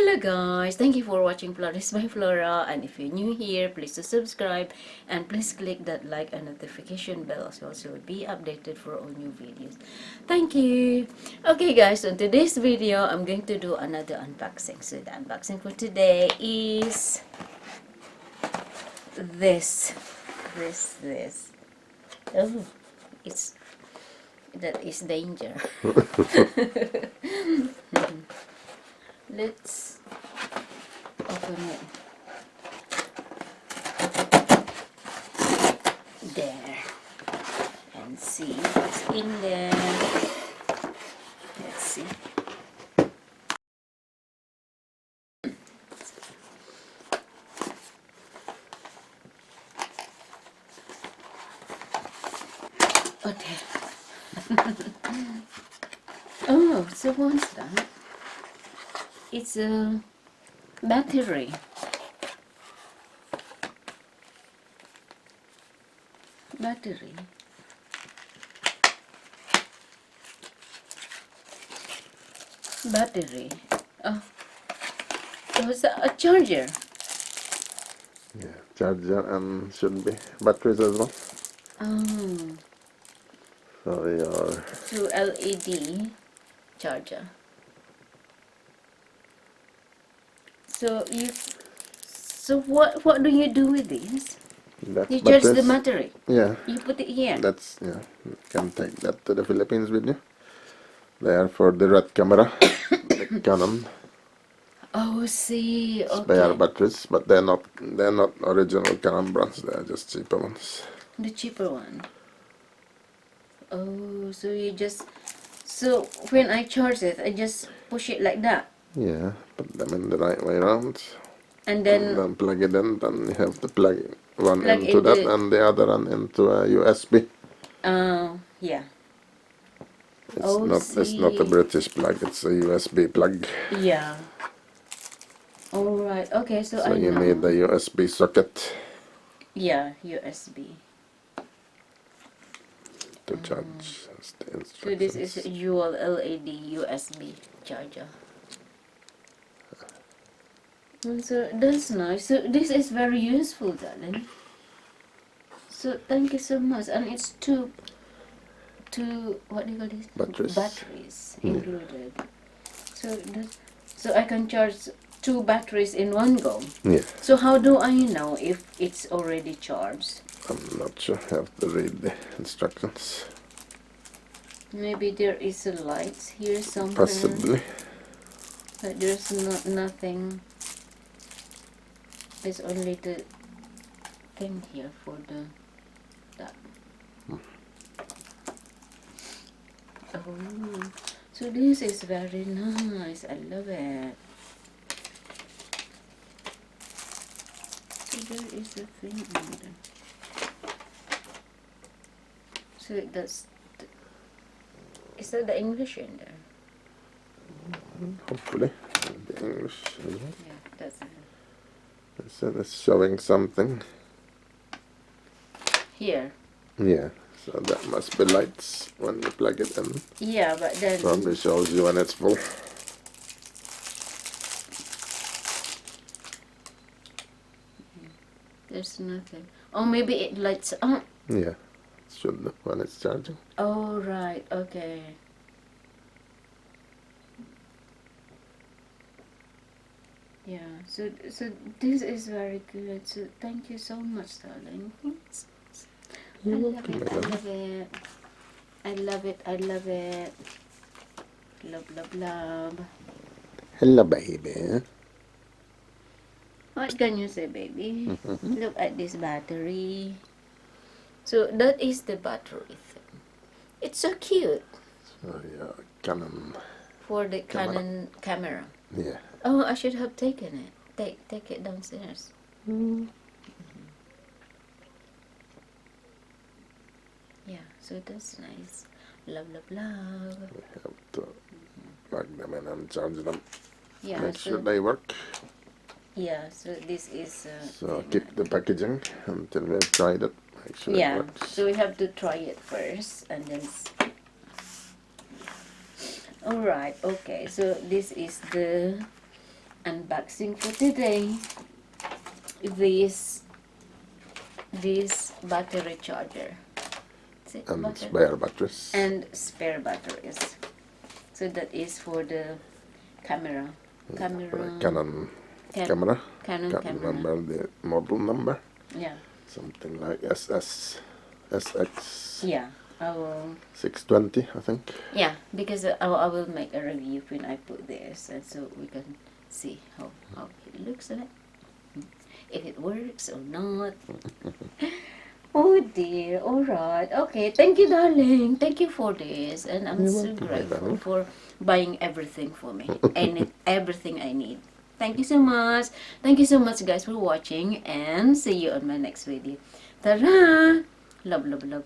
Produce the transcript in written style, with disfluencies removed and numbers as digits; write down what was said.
Hello guys, thank you for watching Flourish by Flora, and if you're new here, please to subscribe and please click that like and notification bell as well so you'll be updated for all new videos. Thank you. Okay guys, so in today's video, I'm going to do another unboxing. So the unboxing for today is this. Oh, that is danger. Let's open it. There. And see what's in there. Let's see. Okay. Oh, so what's that? It's a battery. Battery. Oh, so it's a charger. Yeah, charger and should be batteries as well. Oh, So your two LED charger. So what do you do with this? that's You charge the batteries. battery. Yeah, You put it here. that's you can take that to the Philippines with you. They are for the red camera, the Canon Oh, see. spare Okay. batteries, but they're not original Canon brands. They are just cheaper ones. The cheaper one. Oh, so when I charge it, I just push it like that, Yeah, put them in the right way around, and and then then plug it in. Then you have to plug one plug into in that the. and the other one into a USB. Yeah. It's not a See. British plug. It's a USB plug. Yeah. All right. Okay. So So I you need know. the USB socket Yeah, USB. to charge. That's the So this is a instructions. dual LED USB charger. So that's nice. So this is very useful, darling. So thank you so much. And it's two what do you call this? Batteries Yeah. included. So so I can charge two batteries in one go. Yeah, So how do I know if it's already charged? I'm not sure. Have to read the instructions. Maybe there is a light here somewhere. Possibly. But there's nothing. There's only the thing here for that. Oh, so this is very nice. I love it. So there is a thing on there. So is that the English in there? Hopefully. The English. Yeah, that's it. It's showing something. Here. Yeah, so that must be lights when you plug it in. Yeah, but then Probably shows you when it's full. there's nothing. Oh, maybe it lights up. Yeah, it should do when it's charging. Oh, right. Okay. Yeah. So this is very good. So thank you so much, darling. I love it. I love it. I love it. I love it. Love, love, love. Hello, baby. What can you say, baby? Look at this battery. So that is the battery thing. It's so cute So yeah, Canon. for the Camera. Canon camera. Yeah. Oh, I should have taken it. Take it downstairs. Yeah, so that's nice. Love, love, love. We have to plug them in and charge them. Yeah, Make so sure they work. yeah, so this is. So keep the packaging until we've tried it. Make sure it Yeah, works. so we have to try it first and then. Alright, okay, so this is the unboxing for today. This battery charger. Is it And battery? spare batteries. And spare batteries. So that is for the camera. Canon Canon camera. Canon Can't camera. remember the model number. Yeah. Something like SX Yeah. I will. 620, I think. Yeah, because I will make a review when I put this, and so we can see how it looks like, if it works or not. Oh dear. All right. Okay. Thank you, darling. Thank you for this, and I'm You're so welcome, my grateful darling. for buying everything for me and everything I need. Thank you so much. Thank you so much, guys, for watching, and see you on my next video. Ta-ra! Love, love, love.